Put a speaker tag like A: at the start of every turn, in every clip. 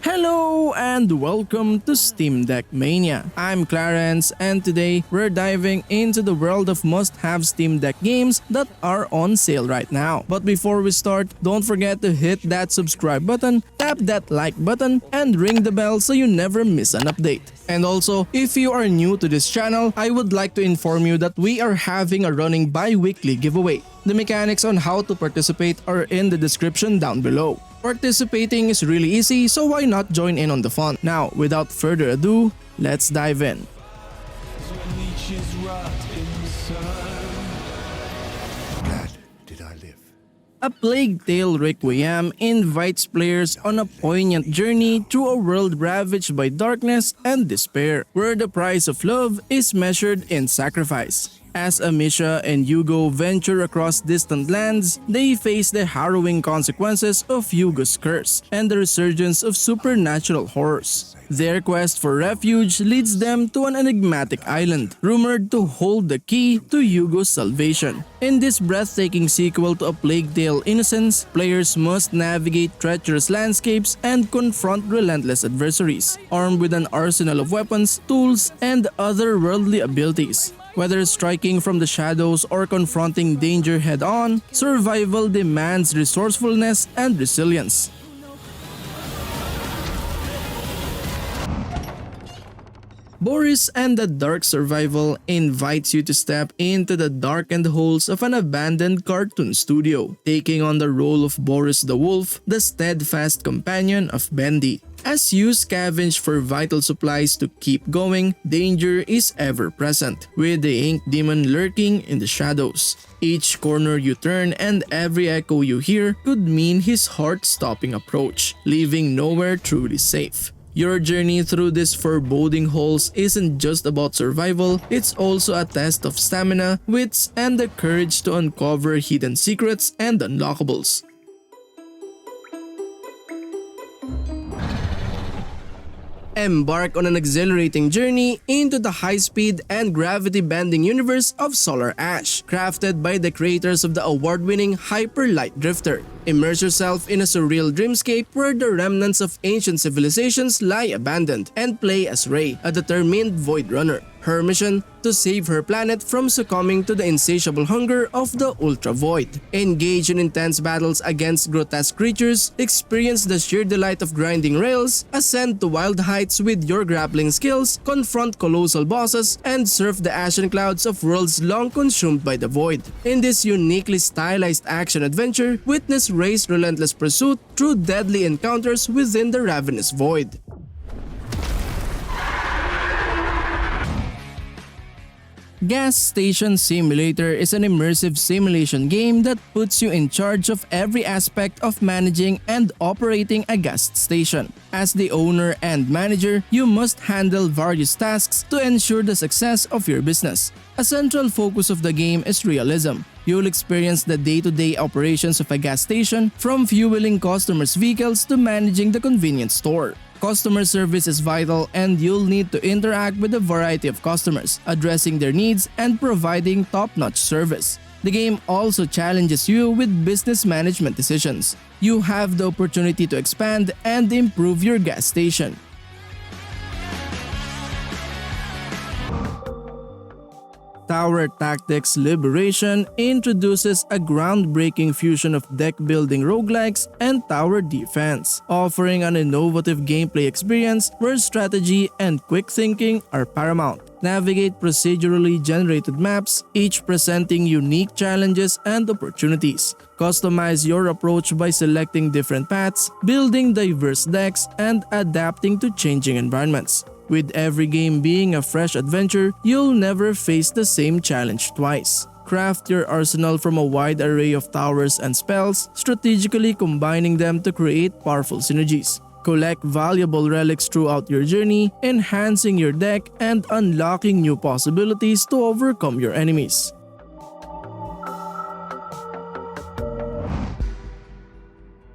A: Hello and welcome to Steam Deck Mania. I'm Clarence and today we're diving into the world of must-have Steam Deck games that are on sale right now. But before we start, don't forget to hit that subscribe button, tap that like button, and ring the bell so you never miss an update. And also, if you are new to this channel, I would like to inform you that we are having a running bi-weekly giveaway. The mechanics on how to participate are in the description down below. Participating is really easy, so why not join in on the fun? Now, without further ado, let's dive in.
B: Glad did I live.
A: A Plague Tale Requiem invites players on a poignant journey through a world ravaged by darkness and despair, where the price of love is measured in sacrifice. As Amisha and Hugo venture across distant lands, they face the harrowing consequences of Hugo's curse and the resurgence of supernatural horrors. Their quest for refuge leads them to an enigmatic island, rumored to hold the key to Hugo's salvation. In this breathtaking sequel to A Plague Tale Innocence, players must navigate treacherous landscapes and confront relentless adversaries, armed with an arsenal of weapons, tools, and otherworldly abilities. Whether striking from the shadows or confronting danger head-on, survival demands resourcefulness and resilience. Boris and the Dark Survival invites you to step into the darkened halls of an abandoned cartoon studio, taking on the role of Boris the Wolf, the steadfast companion of Bendy. As you scavenge for vital supplies to keep going, danger is ever present, with the ink demon lurking in the shadows. Each corner you turn and every echo you hear could mean his heart-stopping approach, leaving nowhere truly safe. Your journey through these foreboding halls isn't just about survival, it's also a test of stamina, wits, and the courage to uncover hidden secrets and unlockables. Embark on an exhilarating journey into the high-speed and gravity-bending universe of Solar Ash, crafted by the creators of the award-winning Hyper Light Drifter. Immerse yourself in a surreal dreamscape where the remnants of ancient civilizations lie abandoned, and play as Rey, a determined Void Runner. Her mission? To save her planet from succumbing to the insatiable hunger of the Ultra Void. Engage in intense battles against grotesque creatures, experience the sheer delight of grinding rails, ascend to wild heights with your grappling skills, confront colossal bosses, and surf the ashen clouds of worlds long consumed by the Void. In this uniquely stylized action-adventure, witness Rey's relentless pursuit through deadly encounters within the ravenous Void. Gas Station Simulator is an immersive simulation game that puts you in charge of every aspect of managing and operating a gas station. As the owner and manager, you must handle various tasks to ensure the success of your business. A central focus of the game is realism. You'll experience the day-to-day operations of a gas station, from fueling customers' vehicles to managing the convenience store. Customer service is vital and you'll need to interact with a variety of customers, addressing their needs and providing top-notch service. The game also challenges you with business management decisions. You have the opportunity to expand and improve your gas station. Tower Tactics Liberation introduces a groundbreaking fusion of deck-building roguelikes and tower defense, offering an innovative gameplay experience where strategy and quick thinking are paramount. Navigate procedurally generated maps, each presenting unique challenges and opportunities. Customize your approach by selecting different paths, building diverse decks, and adapting to changing environments. With every game being a fresh adventure, you'll never face the same challenge twice. Craft your arsenal from a wide array of towers and spells, strategically combining them to create powerful synergies. Collect valuable relics throughout your journey, enhancing your deck and unlocking new possibilities to overcome your enemies.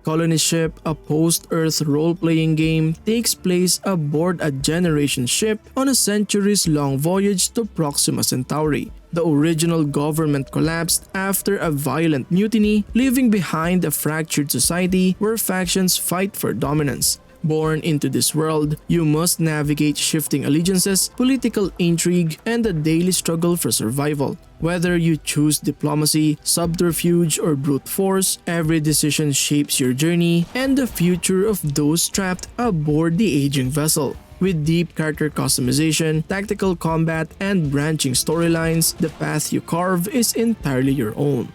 A: Colony Ship, a post-Earth role-playing game, takes place aboard a generation ship on a centuries-long voyage to Proxima Centauri. The original government collapsed after a violent mutiny, leaving behind a fractured society where factions fight for dominance. Born into this world, you must navigate shifting allegiances, political intrigue, and the daily struggle for survival. Whether you choose diplomacy, subterfuge, or brute force, every decision shapes your journey and the future of those trapped aboard the aging vessel. With deep character customization, tactical combat, and branching storylines, the path you carve is entirely your own.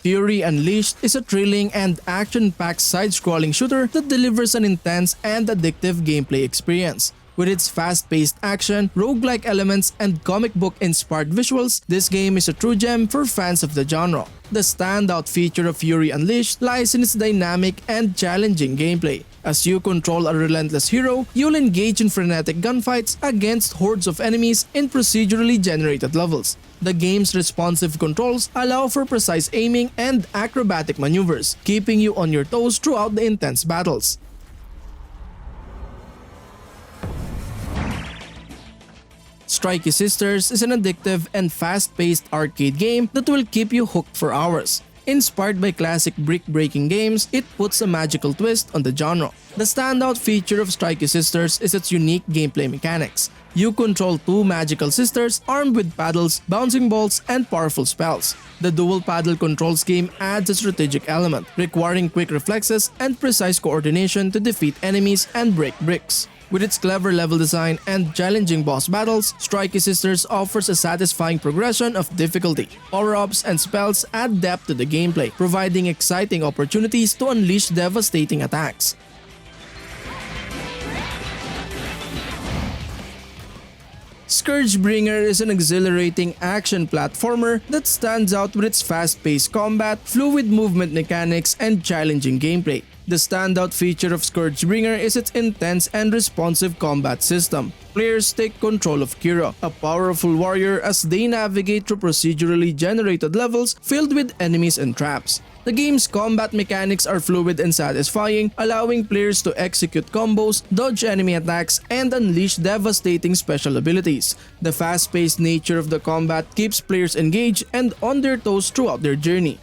A: Fury Unleashed is a thrilling and action-packed side-scrolling shooter that delivers an intense and addictive gameplay experience. With its fast-paced action, roguelike elements, and comic book-inspired visuals, this game is a true gem for fans of the genre. The standout feature of Fury Unleashed lies in its dynamic and challenging gameplay. As you control a relentless hero, you'll engage in frenetic gunfights against hordes of enemies in procedurally generated levels. The game's responsive controls allow for precise aiming and acrobatic maneuvers, keeping you on your toes throughout the intense battles. Strikey Sisters is an addictive and fast-paced arcade game that will keep you hooked for hours. Inspired by classic brick-breaking games, it puts a magical twist on the genre. The standout feature of Strikey Sisters is its unique gameplay mechanics. You control two magical sisters armed with paddles, bouncing balls, and powerful spells. The dual paddle control scheme adds a strategic element, requiring quick reflexes and precise coordination to defeat enemies and break bricks. With its clever level design and challenging boss battles, Strikey Sisters offers a satisfying progression of difficulty. Power-ups and spells add depth to the gameplay, providing exciting opportunities to unleash devastating attacks. ScourgeBringer is an exhilarating action platformer that stands out with its fast-paced combat, fluid movement mechanics, and challenging gameplay. The standout feature of ScourgeBringer is its intense and responsive combat system. Players take control of Kira, a powerful warrior, as they navigate through procedurally generated levels filled with enemies and traps. The game's combat mechanics are fluid and satisfying, allowing players to execute combos, dodge enemy attacks, and unleash devastating special abilities. The fast-paced nature of the combat keeps players engaged and on their toes throughout their journey.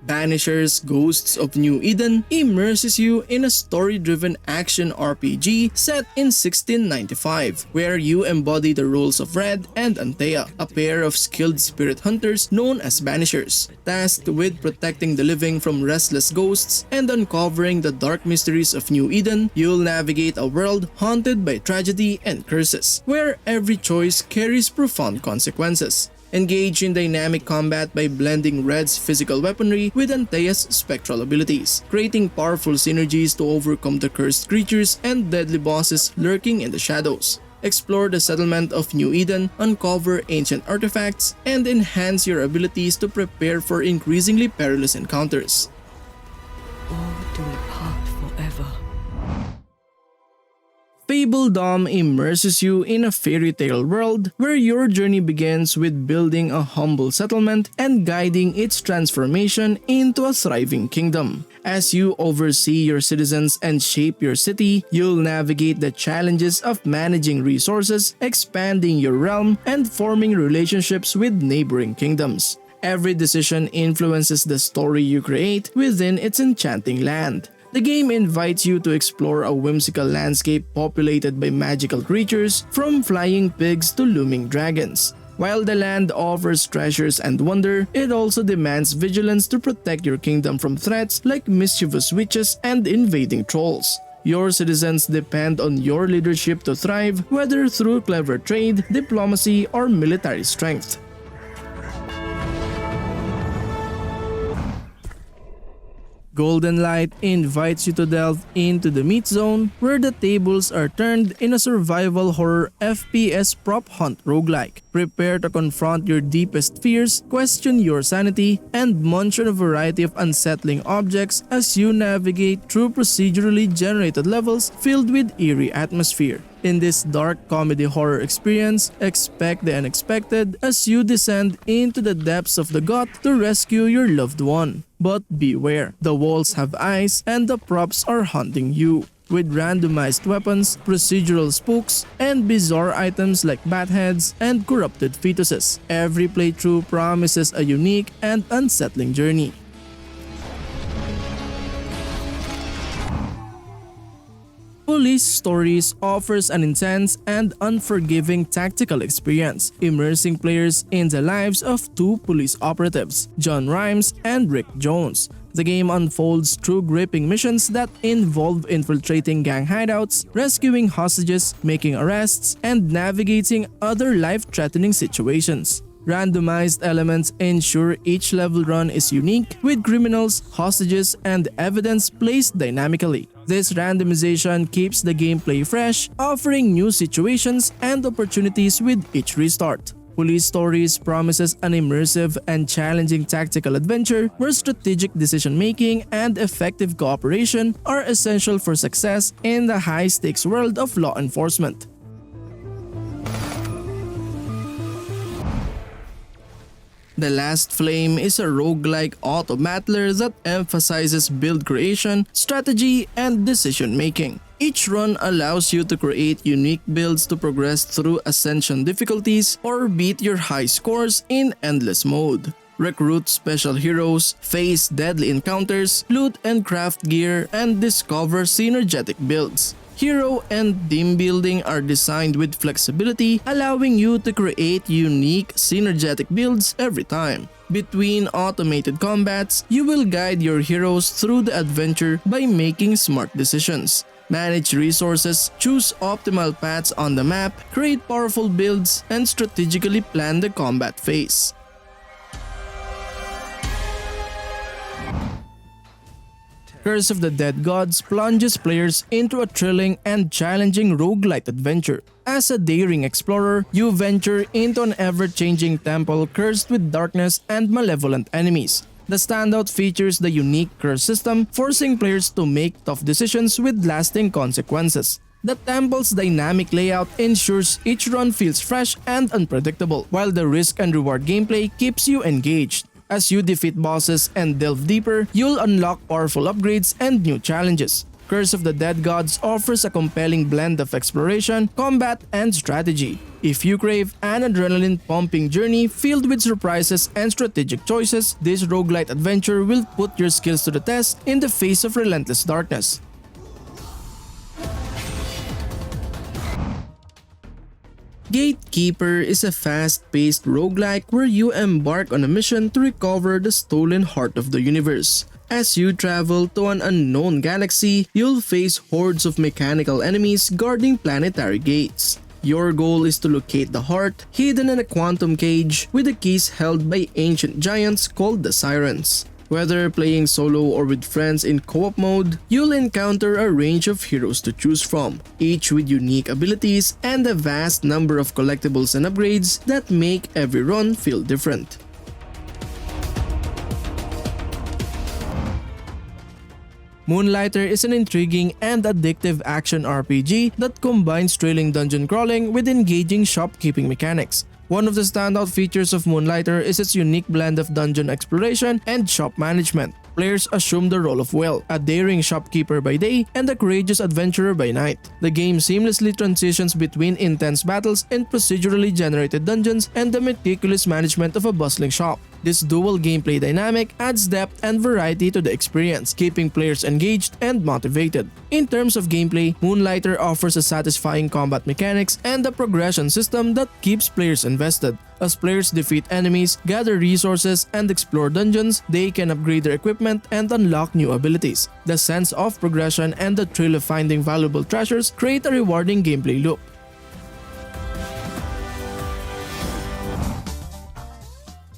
A: Banishers: Ghosts of New Eden immerses you in a story-driven action RPG set in 1695, where you embody the roles of Red and Antea, a pair of skilled spirit hunters known as Banishers. Tasked with protecting the living from restless ghosts and uncovering the dark mysteries of New Eden, you'll navigate a world haunted by tragedy and curses, where every choice carries profound consequences. Engage in dynamic combat by blending Red's physical weaponry with Antea's spectral abilities, creating powerful synergies to overcome the cursed creatures and deadly bosses lurking in the shadows. Explore the settlement of New Eden, uncover ancient artifacts, and enhance your abilities to prepare for increasingly perilous encounters.
C: Or do we part forever?
A: Fabledom immerses you in a fairy tale world where your journey begins with building a humble settlement and guiding its transformation into a thriving kingdom. As you oversee your citizens and shape your city, you'll navigate the challenges of managing resources, expanding your realm, and forming relationships with neighboring kingdoms. Every decision influences the story you create within its enchanting land. The game invites you to explore a whimsical landscape populated by magical creatures, from flying pigs to looming dragons. While the land offers treasures and wonder, it also demands vigilance to protect your kingdom from threats like mischievous witches and invading trolls. Your citizens depend on your leadership to thrive, whether through clever trade, diplomacy, or military strength. Golden Light invites you to delve into the meat zone, where the tables are turned in a survival horror FPS prop hunt roguelike. Prepare to confront your deepest fears, question your sanity, and munch on a variety of unsettling objects as you navigate through procedurally generated levels filled with eerie atmosphere. In this dark comedy horror experience, expect the unexpected as you descend into the depths of the gut to rescue your loved one. But beware, the walls have eyes and the props are hunting you. with randomized weapons, procedural spooks, and bizarre items like bat heads and corrupted fetuses. Every playthrough promises a unique and unsettling journey. Police Stories offers an intense and unforgiving tactical experience, immersing players in the lives of two police operatives, John Rhimes and Rick Jones. The game unfolds through gripping missions that involve infiltrating gang hideouts, rescuing hostages, making arrests, and navigating other life-threatening situations. Randomized elements ensure each level run is unique, with criminals, hostages, and evidence placed dynamically. This randomization keeps the gameplay fresh, offering new situations and opportunities with each restart. Police Stories promises an immersive and challenging tactical adventure where strategic decision-making and effective cooperation are essential for success in the high-stakes world of law enforcement. The Last Flame is a roguelike auto-battler that emphasizes build creation, strategy, and decision-making. Each run allows you to create unique builds to progress through ascension difficulties or beat your high scores in endless mode. Recruit special heroes, face deadly encounters, loot and craft gear, and discover synergetic builds. Hero and team building are designed with flexibility, allowing you to create unique synergetic builds every time. Between automated combats, you will guide your heroes through the adventure by making smart decisions. Manage resources, choose optimal paths on the map, create powerful builds, and strategically plan the combat phase. Curse of the Dead Gods plunges players into a thrilling and challenging roguelite adventure. As a daring explorer, you venture into an ever-changing temple cursed with darkness and malevolent enemies. The standout features the unique curse system, forcing players to make tough decisions with lasting consequences. The temple's dynamic layout ensures each run feels fresh and unpredictable, while the risk and reward gameplay keeps you engaged. As you defeat bosses and delve deeper, you'll unlock powerful upgrades and new challenges. Curse of the Dead Gods offers a compelling blend of exploration, combat, and strategy. If you crave an adrenaline-pumping journey filled with surprises and strategic choices, this roguelite adventure will put your skills to the test in the face of relentless darkness. Gatekeeper is a fast-paced roguelike where you embark on a mission to recover the stolen heart of the universe. As you travel to an unknown galaxy, you'll face hordes of mechanical enemies guarding planetary gates. Your goal is to locate the heart, hidden in a quantum cage, with the keys held by ancient giants called the Sirens. Whether playing solo or with friends in co-op mode, you'll encounter a range of heroes to choose from, each with unique abilities and a vast number of collectibles and upgrades that make every run feel different. Moonlighter is an intriguing and addictive action RPG that combines thrilling dungeon crawling with engaging shopkeeping mechanics. One of the standout features of Moonlighter is its unique blend of dungeon exploration and shop management. Players assume the role of Will, a daring shopkeeper by day and a courageous adventurer by night. The game seamlessly transitions between intense battles in procedurally generated dungeons and the meticulous management of a bustling shop. This dual gameplay dynamic adds depth and variety to the experience, keeping players engaged and motivated. In terms of gameplay, Moonlighter offers a satisfying combat mechanics and a progression system that keeps players invested. As players defeat enemies, gather resources, and explore dungeons, they can upgrade their equipment and unlock new abilities. The sense of progression and the thrill of finding valuable treasures create a rewarding gameplay loop.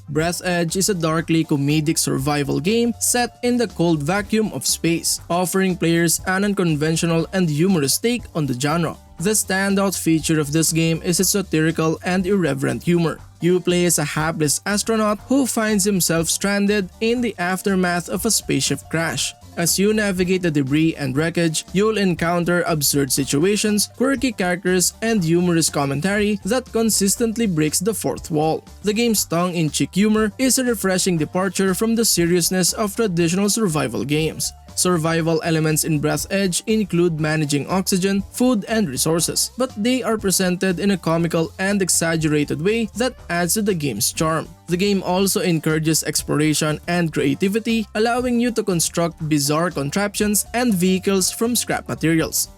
A: Breathedge is a darkly comedic survival game set in the cold vacuum of space, offering players an unconventional and humorous take on the genre. The standout feature of this game is its satirical and irreverent humor. You play as a hapless astronaut who finds himself stranded in the aftermath of a spaceship crash. As you navigate the debris and wreckage, you'll encounter absurd situations, quirky characters, and humorous commentary that consistently breaks the fourth wall. The game's tongue-in-cheek humor is a refreshing departure from the seriousness of traditional survival games. Survival elements in Breathedge include managing oxygen, food, and resources, but they are presented in a comical and exaggerated way that adds to the game's charm. The game also encourages exploration and creativity, allowing you to construct bizarre contraptions and vehicles from scrap materials.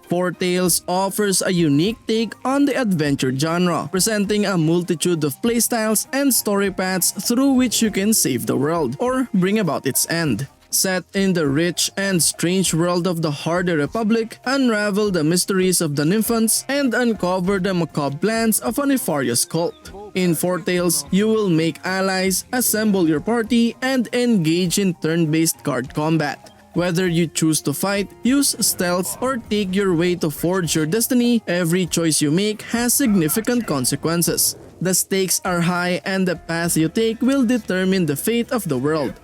A: Foretales offers a unique take on the adventure genre, presenting a multitude of playstyles and story paths through which you can save the world or bring about its end. Set in the rich and strange world of the Hardy Republic, unravel the mysteries of the Nymphants and uncover the macabre plans of a nefarious cult. In Foretales, you will make allies, assemble your party, and engage in turn-based card combat. Whether you choose to fight, use stealth, or take your way to forge your destiny, every choice you make has significant consequences. The stakes are high and the path you take will determine the fate of the world.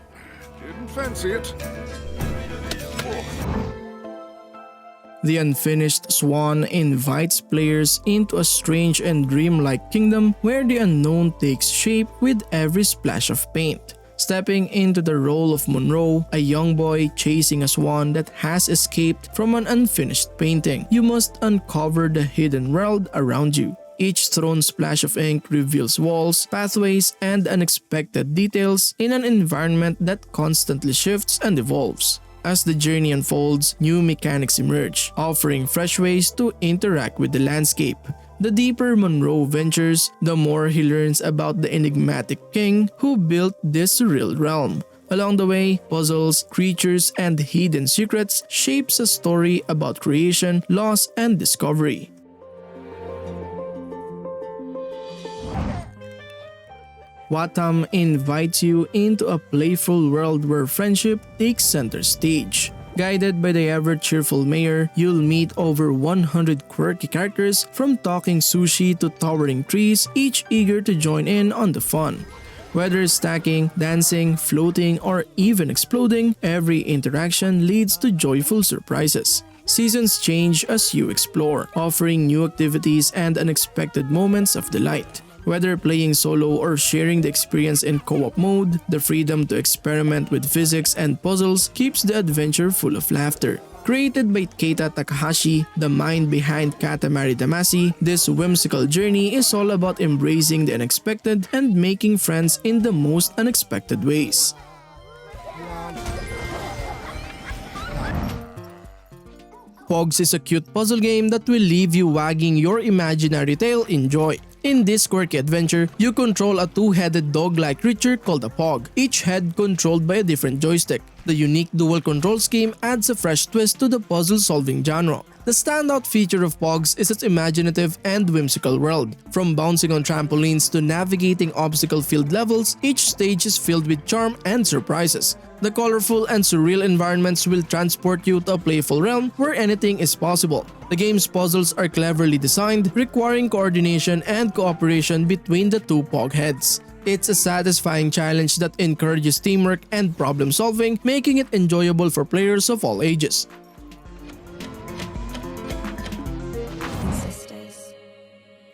B: Didn't fancy it.
A: The Unfinished Swan invites players into a strange and dreamlike kingdom where the unknown takes shape with every splash of paint. Stepping into the role of Monroe, a young boy chasing a swan that has escaped from an unfinished painting, you must uncover the hidden world around you. Each thrown splash of ink reveals walls, pathways, and unexpected details in an environment that constantly shifts and evolves. As the journey unfolds, new mechanics emerge, offering fresh ways to interact with the landscape. The deeper Monroe ventures, the more he learns about the enigmatic king who built this surreal realm. Along the way, puzzles, creatures, and hidden secrets shapes a story about creation, loss, and discovery. Wattam invites you into a playful world where friendship takes center stage. Guided by the ever-cheerful mayor, you'll meet over 100 quirky characters from talking sushi to towering trees, each eager to join in on the fun. Whether stacking, dancing, floating, or even exploding, every interaction leads to joyful surprises. Seasons change as you explore, offering new activities and unexpected moments of delight. Whether playing solo or sharing the experience in co-op mode, the freedom to experiment with physics and puzzles keeps the adventure full of laughter. Created by Keita Takahashi, the mind behind Katamari Damacy, this whimsical journey is all about embracing the unexpected and making friends in the most unexpected ways. PHOGS is a cute puzzle game that will leave you wagging your imaginary tail in joy. In this quirky adventure, you control a two-headed dog-like creature called a PHOG, each head controlled by a different joystick. The unique dual control scheme adds a fresh twist to the puzzle-solving genre. The standout feature of PHOGS is its imaginative and whimsical world. From bouncing on trampolines to navigating obstacle-filled levels, each stage is filled with charm and surprises. The colorful and surreal environments will transport you to a playful realm where anything is possible. The game's puzzles are cleverly designed, requiring coordination and cooperation between the two PHOG heads. It's a satisfying challenge that encourages teamwork and problem solving, making it enjoyable for players of all ages.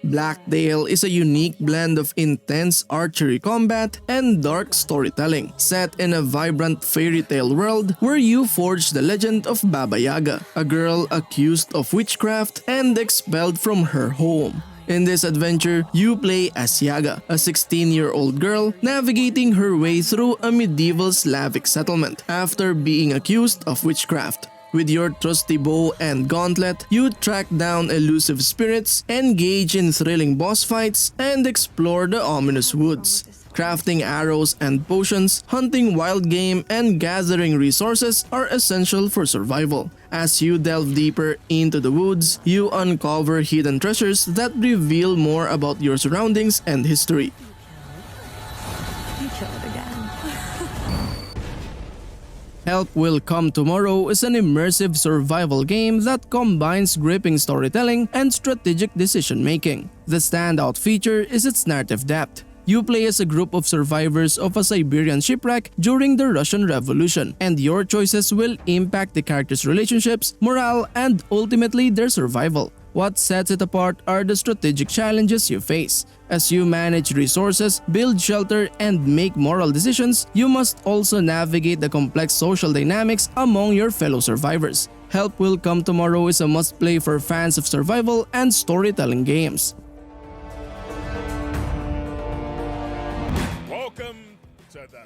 A: BLACKTAIL is a unique blend of intense archery combat and dark storytelling, set in a vibrant fairy tale world where you forge the legend of Baba Yaga, a girl accused of witchcraft and expelled from her home. In this adventure, you play as Yaga, a 16-year-old girl navigating her way through a medieval Slavic settlement after being accused of witchcraft. With your trusty bow and gauntlet, you track down elusive spirits, engage in thrilling boss fights, and explore the ominous woods. Crafting arrows and potions, hunting wild game, and gathering resources are essential for survival. As you delve deeper into the woods, you uncover hidden treasures that reveal more about your surroundings and history. Help Will Come Tomorrow is an immersive survival game that combines gripping storytelling and strategic decision-making. The standout feature is its narrative depth. You play as a group of survivors of a Siberian shipwreck during the Russian Revolution, and your choices will impact the characters' relationships, morale, and ultimately their survival. What sets it apart are the strategic challenges you face. As you manage resources, build shelter, and make moral decisions, you must also navigate the complex social dynamics among your fellow survivors. Help Will Come Tomorrow is a must-play for fans of survival and storytelling games.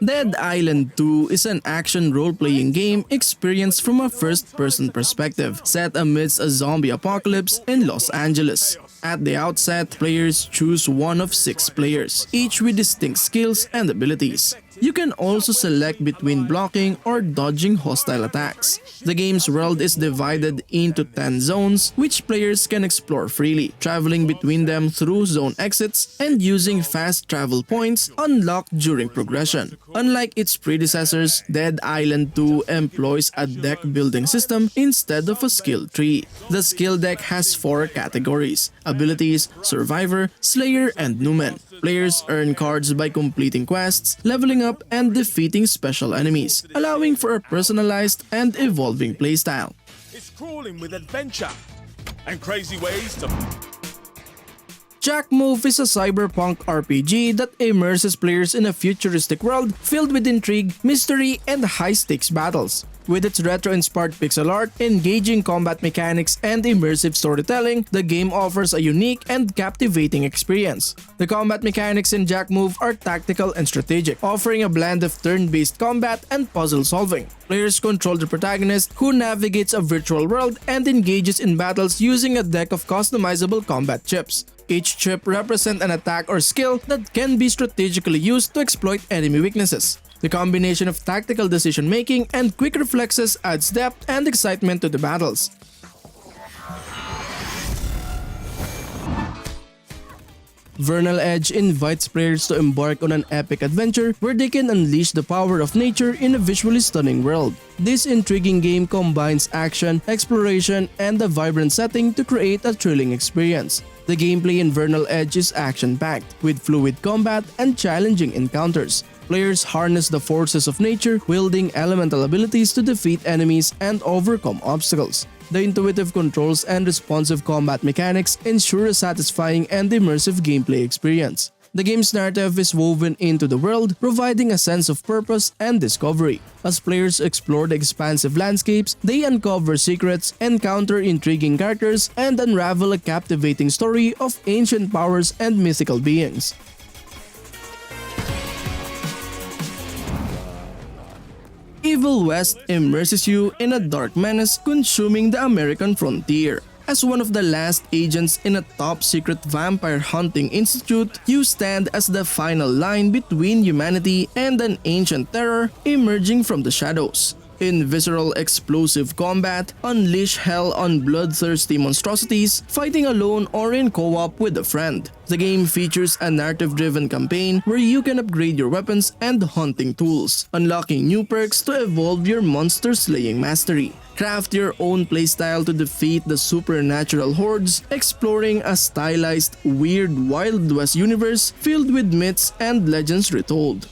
A: Dead Island 2 is an action role-playing game experience from a first-person perspective, set amidst a zombie apocalypse in Los Angeles. At the outset, players choose one of 6 players, each with distinct skills and abilities. You can also select between blocking or dodging hostile attacks. The game's world is divided into 10 zones, which players can explore freely, traveling between them through zone exits and using fast travel points unlocked during progression. Unlike its predecessors, Dead Island 2 employs a deck building system instead of a skill tree. The skill deck has 4 categories: abilities, survivor, slayer, and numen. Players earn cards by completing quests, leveling up, and defeating special enemies, allowing for a personalized and evolving playstyle.
D: It's crawling with adventure and crazy ways to...
A: Jack Move is a cyberpunk RPG that immerses players in a futuristic world filled with intrigue, mystery, and high-stakes battles. With its retro-inspired pixel art, engaging combat mechanics, and immersive storytelling, the game offers a unique and captivating experience. The combat mechanics in Jack Move are tactical and strategic, offering a blend of turn-based combat and puzzle solving. Players control the protagonist, who navigates a virtual world and engages in battles using a deck of customizable combat chips. Each chip represents an attack or skill that can be strategically used to exploit enemy weaknesses. The combination of tactical decision-making and quick reflexes adds depth and excitement to the battles. Vernal Edge invites players to embark on an epic adventure where they can unleash the power of nature in a visually stunning world. This intriguing game combines action, exploration, and a vibrant setting to create a thrilling experience. The gameplay in Vernal Edge is action-packed, with fluid combat and challenging encounters. Players harness the forces of nature, wielding elemental abilities to defeat enemies and overcome obstacles. The intuitive controls and responsive combat mechanics ensure a satisfying and immersive gameplay experience. The game's narrative is woven into the world, providing a sense of purpose and discovery. As players explore the expansive landscapes, they uncover secrets, encounter intriguing characters, and unravel a captivating story of ancient powers and mythical beings. Evil West immerses you in a dark menace consuming the American frontier. As one of the last agents in a top-secret vampire hunting institute, you stand as the final line between humanity and an ancient terror emerging from the shadows. In visceral explosive combat, unleash hell on bloodthirsty monstrosities, fighting alone or in co-op with a friend. The game features a narrative-driven campaign where you can upgrade your weapons and hunting tools, unlocking new perks to evolve your monster-slaying mastery. Craft your own playstyle to defeat the supernatural hordes, exploring a stylized, weird Wild West universe filled with myths and legends retold.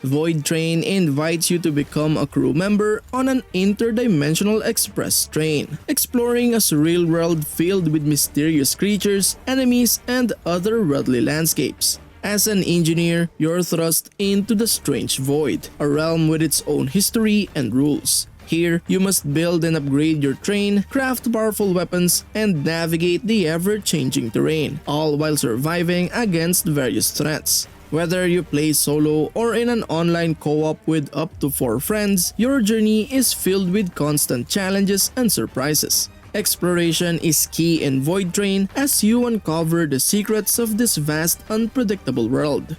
A: Voidtrain invites you to become a crew member on an interdimensional express train, exploring a surreal world filled with mysterious creatures, enemies, and otherworldly landscapes. As an engineer, you're thrust into the strange void, a realm with its own history and rules. Here, you must build and upgrade your train, craft powerful weapons, and navigate the ever-changing terrain, all while surviving against various threats. Whether you play solo or in an online co-op with up to 4 friends, your journey is filled with constant challenges and surprises. Exploration is key in Voidtrain as you uncover the secrets of this vast, unpredictable world.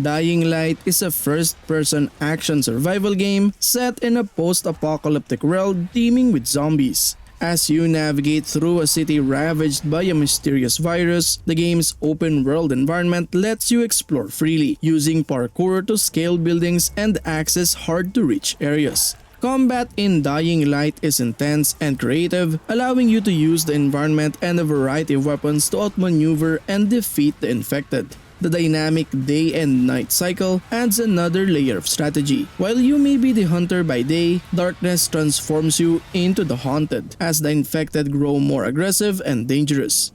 A: Dying Light is a first-person action survival game set in a post-apocalyptic world teeming with zombies. As you navigate through a city ravaged by a mysterious virus, the game's open-world environment lets you explore freely, using parkour to scale buildings and access hard-to-reach areas. Combat in Dying Light is intense and creative, allowing you to use the environment and a variety of weapons to outmaneuver and defeat the infected. The dynamic day and night cycle adds another layer of strategy. While you may be the hunter by day, darkness transforms you into the haunted as the infected grow more aggressive and dangerous.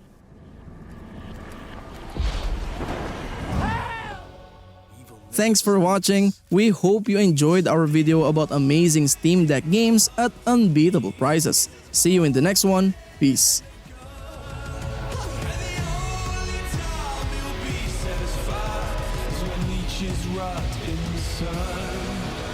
A: Thanks for watching. We hope you enjoyed our video about amazing Steam Deck games at unbeatable prices. See you in the next one. Peace.
E: Rot in the sun.